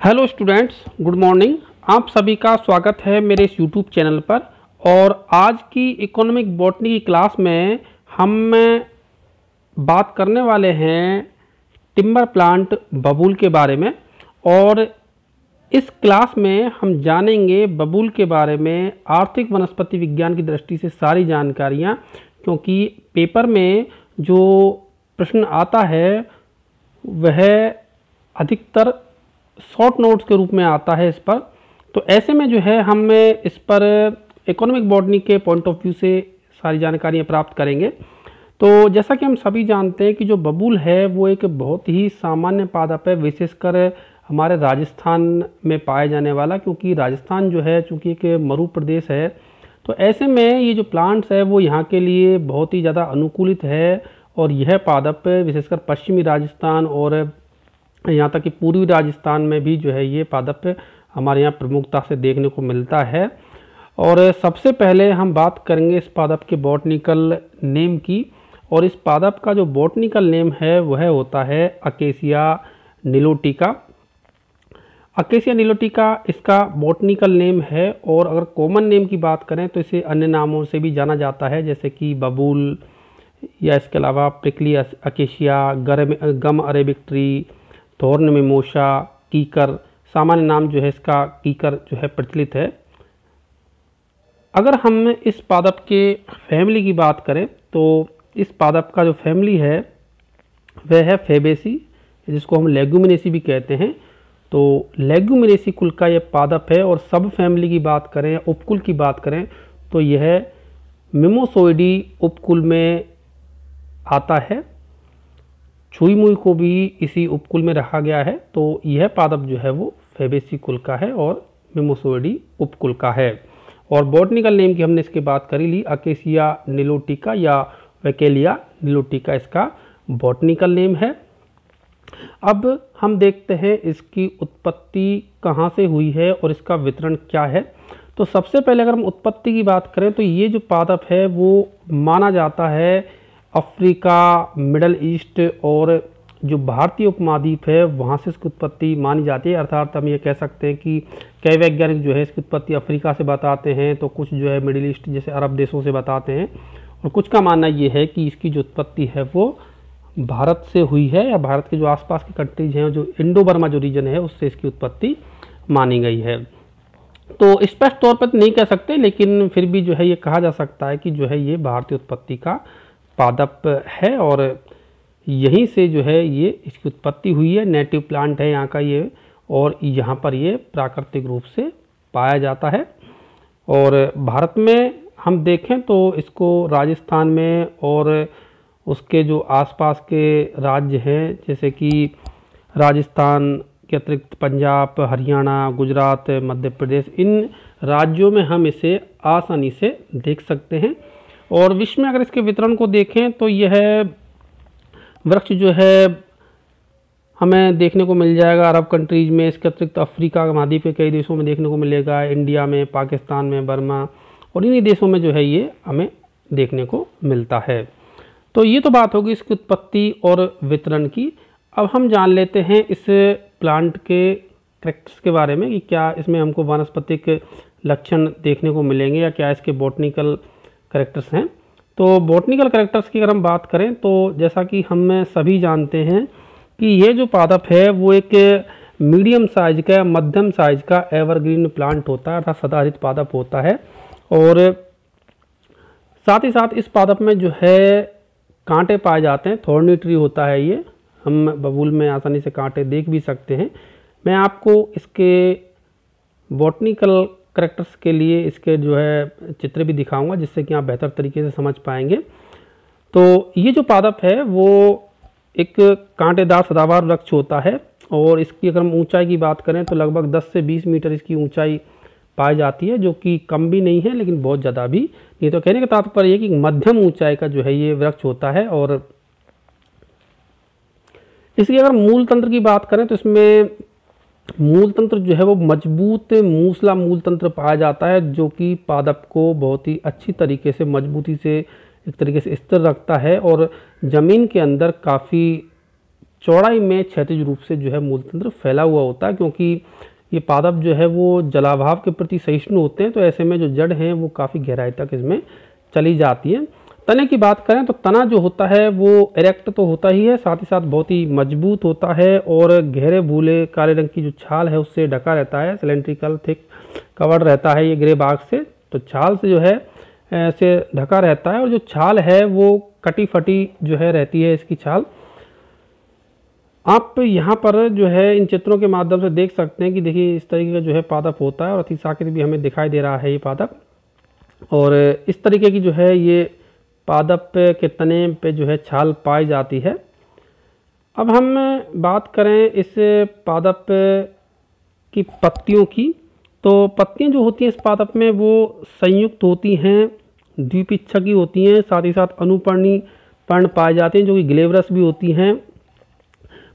Hello students, good morning. आप सभी का स्वागत है मेरे इस यूट्यूब चैनल पर। और आज की इकोनॉमिक बॉटनी की क्लास में हम बात करने वाले हैं टिम्बर प्लांट बबूल के बारे में। और इस क्लास में हम जानेंगे बबूल के बारे में आर्थिक वनस्पति विज्ञान की दृष्टि से सारी जानकारियाँ, क्योंकि पेपर में जो प्रश्न आता है वह अधिकतर शॉर्ट नोट्स के रूप में आता है इस पर। तो ऐसे में जो है हम इस पर इकोनॉमिक बॉटनी के पॉइंट ऑफ व्यू से सारी जानकारियाँ प्राप्त करेंगे। तो जैसा कि हम सभी जानते हैं कि जो बबूल है वो एक बहुत ही सामान्य पादप है, विशेषकर हमारे राजस्थान में पाया जाने वाला, क्योंकि राजस्थान जो है चूँकि एक मरु प्रदेश है, तो ऐसे में ये जो प्लांट्स है वो यहाँ के लिए बहुत ही ज़्यादा अनुकूलित है। और यह पादप विशेषकर पश्चिमी राजस्थान और यहाँ तक कि पूर्वी राजस्थान में भी जो है ये पादप हमारे यहाँ प्रमुखता से देखने को मिलता है। और सबसे पहले हम बात करेंगे इस पादप के बॉटनिकल नेम की। और इस पादप का जो बॉटनिकल नेम है वह होता है अकेसिया निलोटिका। अकेसिया निलोटिका इसका बॉटनिकल नेम है। और अगर कॉमन नेम की बात करें तो इसे अन्य नामों से भी जाना जाता है, जैसे कि बबूल, या इसके अलावा प्रिकली अकेशिया, गम अरेबिक ट्री, थॉर्न मिमोसा, कीकर। सामान्य नाम जो है इसका कीकर जो है प्रचलित है। अगर हम इस पादप के फैमिली की बात करें तो इस पादप का जो फैमिली है वह है फेबेसी, जिसको हम लेग्यूमिनेसी भी कहते हैं। तो लेग्यूमिनेसी कुल का यह पादप है। और सब फैमिली की बात करें या उपकुल की बात करें तो यह मिमोसोइडी उपकुल में आता है। छुई मुई को भी इसी उपकुल में रखा गया है। तो यह पादप जो है वो फेबेसी कुल का है और मिमोसोइडी उपकुल का है। और बॉटनिकल नेम की हमने इसके बात करी ली, अकेसिया निलोटिका या वैकेलिया निलोटिका इसका बॉटनिकल नेम है। अब हम देखते हैं इसकी उत्पत्ति कहाँ से हुई है और इसका वितरण क्या है। तो सबसे पहले अगर हम उत्पत्ति की बात करें तो ये जो पादप है वो माना जाता है अफ्रीका, मिडल ईस्ट और जो भारतीय उपमहाद्वीप है वहाँ से इसकी उत्पत्ति मानी जाती है। अर्थात हम ये कह सकते हैं कि कई वैज्ञानिक जो है इसकी उत्पत्ति अफ्रीका से बताते हैं, तो कुछ जो है मिडिल ईस्ट जैसे अरब देशों से बताते हैं, और कुछ का मानना ये है कि इसकी जो उत्पत्ति है वो भारत से हुई है, या भारत के जो आसपास की कंट्रीज हैं, जो इंडो बर्मा जो रीजन है उससे इसकी उत्पत्ति मानी गई है। तो स्पष्ट तौर पर नहीं कह सकते, लेकिन फिर भी जो है ये कहा जा सकता है कि जो है ये भारतीय उत्पत्ति का पादप है और यहीं से जो है ये इसकी उत्पत्ति हुई है। नेटिव प्लांट है यहाँ का ये, और यहाँ पर ये प्राकृतिक रूप से पाया जाता है। और भारत में हम देखें तो इसको राजस्थान में और उसके जो आसपास के राज्य हैं, जैसे कि राजस्थान के अतिरिक्त पंजाब, हरियाणा, गुजरात, मध्य प्रदेश, इन राज्यों में हम इसे आसानी से देख सकते हैं। और विश्व में अगर इसके वितरण को देखें तो यह वृक्ष जो है हमें देखने को मिल जाएगा अरब कंट्रीज में, इसके अतिरिक्त अफ्रीका महाद्वीप के कई देशों में देखने को मिलेगा, इंडिया में, पाकिस्तान में, बर्मा, और इन्हीं देशों में जो है ये हमें देखने को मिलता है। तो ये तो बात होगी इसकी उत्पत्ति और वितरण की। अब हम जान लेते हैं इस प्लांट के कैरेक्टर्स के बारे में कि क्या इसमें हमको वानस्पतिक लक्षण देखने को मिलेंगे या क्या इसके बॉटनिकल कैरेक्टर्स हैं। तो बॉटनिकल कैरेक्टर्स की अगर हम बात करें तो जैसा कि हम सभी जानते हैं कि ये जो पादप है वो एक मीडियम साइज का, मध्यम साइज का एवरग्रीन प्लांट होता है, अर्थात सदाहरित पादप होता है। और साथ ही साथ इस पादप में जो है कांटे पाए जाते हैं, थॉर्नी ट्री होता है ये। हम बबूल में आसानी से कांटे देख भी सकते हैं। मैं आपको इसके बॉटनिकल कैरेक्टर्स के लिए इसके जो है चित्र भी दिखाऊंगा, जिससे कि आप बेहतर तरीके से समझ पाएंगे। तो ये जो पादप है वो एक कांटेदार सदाबहार वृक्ष होता है। और इसकी अगर हम ऊंचाई की बात करें तो लगभग 10 से 20 मीटर इसकी ऊंचाई पाई जाती है, जो कि कम भी नहीं है लेकिन बहुत ज़्यादा भी नहीं। तो कहने का तात्पर्य ये कि मध्यम ऊंचाई का जो है ये वृक्ष होता है। और इसकी अगर मूल तंत्र की बात करें तो इसमें मूल तंत्र जो है वो मजबूत मूसला मूल तंत्र पाया जाता है, जो कि पादप को बहुत ही अच्छी तरीके से मजबूती से एक तरीके से स्थिर रखता है और ज़मीन के अंदर काफ़ी चौड़ाई में क्षैतिज रूप से जो है मूलतंत्र फैला हुआ होता है, क्योंकि ये पादप जो है वो जलाभाव के प्रति सहिष्णु होते हैं। तो ऐसे में जो जड़ हैं वो काफ़ी गहराई तक इसमें चली जाती है। तने की बात करें तो तना जो होता है वो इरेक्ट तो होता ही है, साथ ही साथ बहुत ही मजबूत होता है और गहरे भूले काले रंग की जो छाल है उससे ढका रहता है। सिलेंड्रिकल थिक कवर्ड रहता है ये ग्रे बाग से, तो छाल से जो है से ढका रहता है। और जो छाल है वो कटी फटी जो है रहती है इसकी छाल। आप यहाँ पर जो है इन चित्रों के माध्यम से देख सकते हैं कि देखिए इस तरीके का जो है पादप होता है और अतिशाखित भी हमें दिखाई दे रहा है ये पादप। और इस तरीके की जो है ये पादप के तने पे जो है छाल पाई जाती है। अब हम बात करें इस पादप की पत्तियों की, तो पत्तियां जो होती हैं इस पादप में वो संयुक्त होती हैं, द्विपिच्छकी होती हैं, साथ ही साथ अनुपर्णी पर्ण पाए जाते हैं जो कि ग्लेवरस भी होती हैं।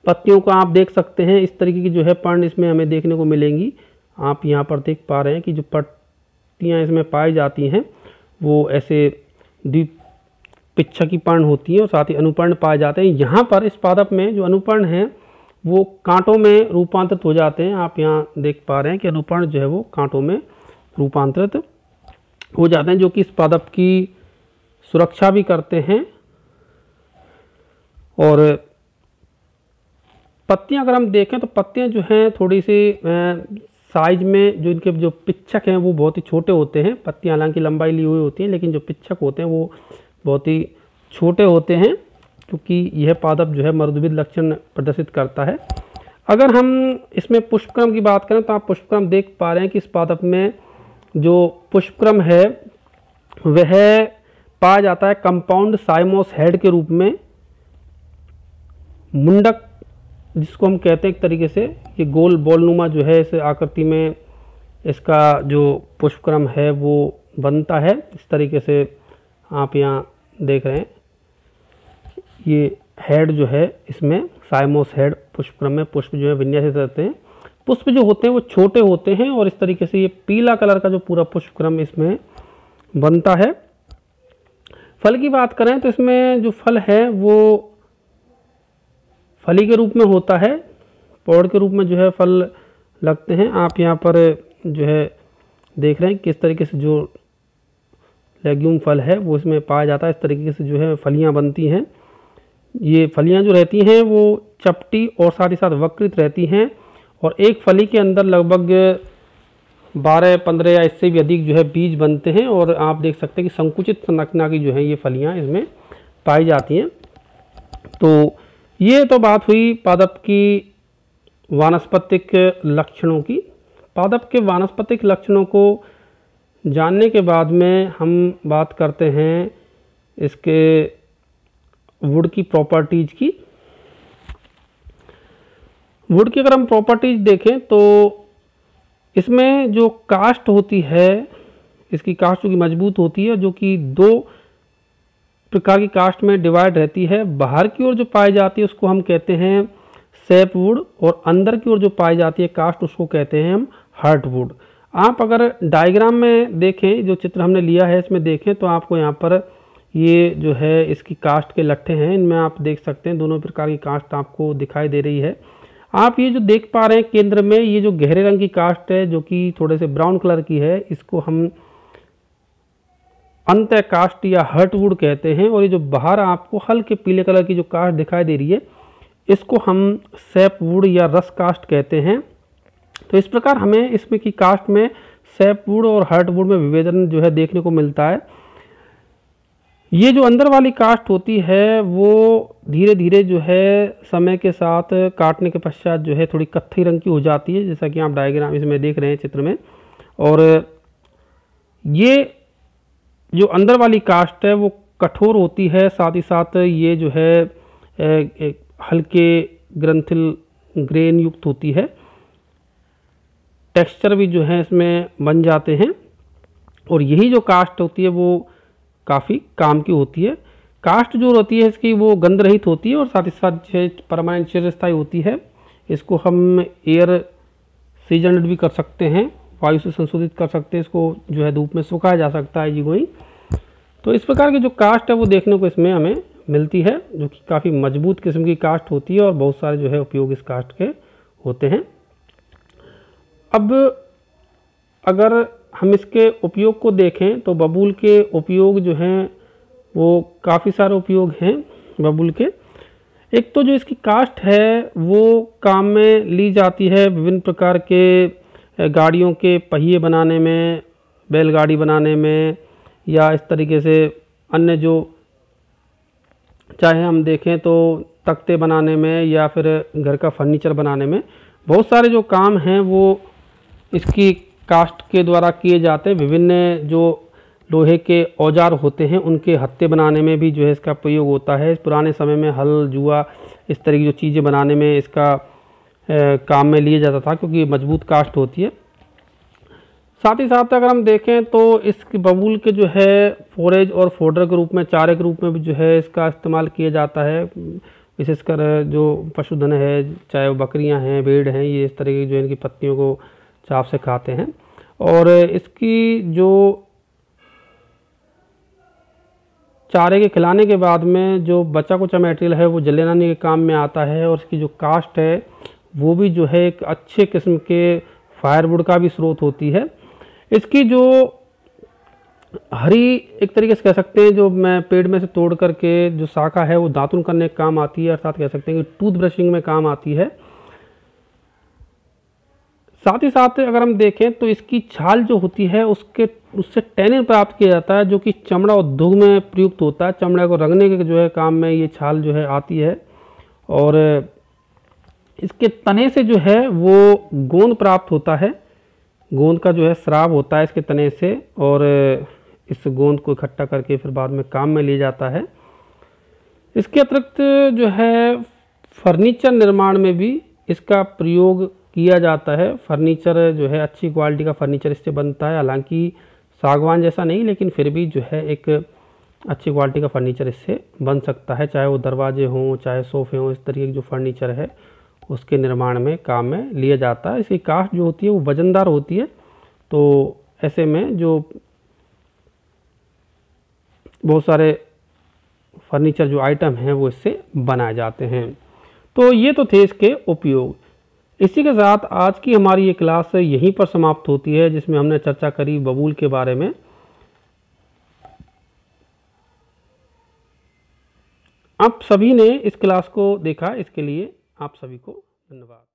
पत्तियों को आप देख सकते हैं इस तरीके की जो है पर्ण इसमें हमें देखने को मिलेंगी। आप यहाँ पर देख पा रहे हैं कि जो पत्तियाँ इसमें पाई जाती हैं वो ऐसे द्विपिच्छकी पर्ण होती हैं और साथ ही अनुपर्ण पाए जाते हैं। यहाँ पर इस पादप में जो अनुपर्ण हैं वो कांटों में रूपांतरित हो जाते हैं। आप यहाँ देख पा रहे हैं कि अनुपर्ण जो है वो कांटों में रूपांतरित हो जाते हैं, जो कि इस पादप की सुरक्षा भी करते हैं। और पत्तियां अगर हम देखें तो पत्तियां जो हैं थोड़ी सी साइज में जो इनके जो पिच्छक हैं वो बहुत ही छोटे होते हैं। पत्तियां हालांकि लंबाई ली हुई होती हैं लेकिन जो पिच्छक होते हैं वो बहुत ही छोटे होते हैं, क्योंकि यह पादप जो है मरुद्भिद लक्षण प्रदर्शित करता है। अगर हम इसमें पुष्पक्रम की बात करें तो आप पुष्पक्रम देख पा रहे हैं कि इस पादप में जो पुष्पक्रम है वह पाया जाता है कंपाउंड साइमोस हेड के रूप में। मुंडक जिसको हम कहते हैं एक तरीके से, ये गोल बॉलनुमा जो है इस आकृति में इसका जो पुष्पक्रम है वो बनता है। इस तरीके से आप यहाँ देख रहे हैं ये हेड जो है इसमें साइमोस हेड पुष्पक्रम में पुष्प जो है विन्यासित रहते हैं। पुष्प जो होते हैं वो छोटे होते हैं और इस तरीके से ये पीला कलर का जो पूरा पुष्पक्रम इसमें बनता है। फल की बात करें तो इसमें जो फल है वो फली के रूप में होता है, पौड़ के रूप में जो है फल लगते हैं। आप यहाँ पर जो है देख रहे हैं किस तरीके से जो लेग्यूम फल है वो इसमें पाया जाता है। इस तरीके से जो है फलियाँ बनती हैं। ये फलियाँ जो रहती हैं वो चपटी और साथ ही साथ वक्रित रहती हैं और एक फली के अंदर लगभग 12-15 या इससे भी अधिक जो है बीज बनते हैं। और आप देख सकते हैं कि संकुचित संरचना की जो है ये फलियाँ इसमें पाई जाती हैं। तो ये तो बात हुई पादप की वानस्पतिक लक्षणों की। पादप के वानस्पतिक लक्षणों को जानने के बाद में हम बात करते हैं इसके वुड की प्रॉपर्टीज की। वुड की अगर हम प्रॉपर्टीज देखें तो इसमें जो कास्ट होती है, इसकी कास्ट जो कि मजबूत होती है, जो कि 2 प्रकार की कास्ट में डिवाइड रहती है। बाहर की ओर जो पाई जाती है उसको हम कहते हैं सेप वुड और अंदर की ओर जो पाई जाती है कास्ट उसको कहते हैं हम हार्ट वुड। आप अगर डायग्राम में देखें, जो चित्र हमने लिया है इसमें देखें तो आपको यहाँ पर ये जो है इसकी कास्ट के लट्ठे हैं, इनमें आप देख सकते हैं दोनों प्रकार की कास्ट आपको दिखाई दे रही है। आप ये जो देख पा रहे हैं केंद्र में ये जो गहरे रंग की कास्ट है जो कि थोड़े से ब्राउन कलर की है, इसको हम अंतः कास्ट या हर्टवुड कहते हैं। और ये जो बाहर आपको हल्के पीले कलर की जो कास्ट दिखाई दे रही है इसको हम सैपवुड या रस कास्ट कहते हैं। तो इस प्रकार हमें इसमें की कास्ट में सैपवुड और हर्टवुड में विभेदन जो है देखने को मिलता है। ये जो अंदर वाली कास्ट होती है वो धीरे धीरे जो है समय के साथ काटने के पश्चात जो है थोड़ी कत्थई रंग की हो जाती है, जैसा कि आप डायग्राम इसमें देख रहे हैं चित्र में। और ये जो अंदर वाली कास्ट है वो कठोर होती है, साथ ही साथ ये जो है एक हल्के ग्रंथिल ग्रेन युक्त होती है। टेक्सचर भी जो है इसमें बन जाते हैं और यही जो कास्ट होती है वो काफ़ी काम की होती है। कास्ट जो होती है इसकी वो गंध रहित होती है और साथ ही साथ परमानेंट चिरस्थायी होती है। इसको हम एयर सीजनड भी कर सकते हैं, वायु से संशोधित कर सकते हैं, इसको जो है धूप में सुखाया जा सकता है जी वही। तो इस प्रकार की जो कास्ट है वो देखने को इसमें हमें मिलती है, जो कि काफ़ी मजबूत किस्म की कास्ट होती है और बहुत सारे जो है उपयोग इस कास्ट के होते हैं। अब अगर हम इसके उपयोग को देखें तो बबूल के उपयोग जो हैं वो काफ़ी सारे उपयोग हैं बबूल के। एक तो जो इसकी कास्ट है वो काम में ली जाती है विभिन्न प्रकार के गाड़ियों के पहिए बनाने में, बैलगाड़ी बनाने में, या इस तरीके से अन्य जो चाहे हम देखें तो तख्ते बनाने में या फिर घर का फर्नीचर बनाने में, बहुत सारे जो काम हैं वो इसकी कास्ट के द्वारा किए जाते हैं। विभिन्न जो लोहे के औजार होते हैं उनके हत्थे बनाने में भी जो है इसका प्रयोग होता है। पुराने समय में हल, जुआ, इस तरह की जो चीज़ें बनाने में इसका काम में लिया जाता था, क्योंकि मजबूत कास्ट होती है। साथ ही साथ अगर हम देखें तो इस बबूल के जो है फोरेज और फोडर के रूप में, चारे के रूप में भी जो है इसका इस्तेमाल किया जाता है। विशेषकर जो पशुधन है, चाहे वो बकरियां हैं, भेड़ हैं, ये इस तरह की जो इनकी पत्तियों को चाव से खाते हैं। और इसकी जो चारे के खिलाने के बाद में जो बचा कुचा मटेरियल है वो जलाने के काम में आता है। और इसकी जो कास्ट है वो भी जो है एक अच्छे किस्म के फायरवुड का भी स्रोत होती है। इसकी जो हरी, एक तरीके से कह सकते हैं, जो मैं पेड़ में से तोड़ करके जो शाखा है वो दातुन करने के काम आती है, अर्थात कह सकते हैं कि टूथ ब्रशिंग में काम आती है। साथ ही साथ अगर हम देखें तो इसकी छाल जो होती है उससे टैनिन प्राप्त किया जाता है, जो कि चमड़ा उद्योग में प्रयुक्त होता है। चमड़े को रंगने के जो है काम में ये छाल जो है आती है। और इसके तने से जो है वो गोंद प्राप्त होता है। गोंद का जो है स्राव होता है इसके तने से, और इस गोंद को इकट्ठा करके फिर बाद में काम में लिया जाता है। इसके अतिरिक्त जो है फर्नीचर निर्माण में भी इसका प्रयोग किया जाता है। फर्नीचर जो है अच्छी क्वालिटी का फर्नीचर इससे बनता है, हालांकि सागवान जैसा नहीं, लेकिन फिर भी जो है एक अच्छी क्वालिटी का फर्नीचर इससे बन सकता है, चाहे वो दरवाजे हों, चाहे सोफे हों। इस तरीके की जो फर्नीचर है उसके निर्माण में काम में लिया जाता है। इसकी कास्ट जो होती है वो वजनदार होती है, तो ऐसे में जो बहुत सारे फर्नीचर जो आइटम हैं वो इससे बनाए जाते हैं। तो ये तो थे इसके उपयोग। इसी के साथ आज की हमारी ये क्लास यहीं पर समाप्त होती है, जिसमें हमने चर्चा करी बबूल के बारे में। आप सभी ने इस क्लास को देखा, इसके लिए आप सभी को धन्यवाद।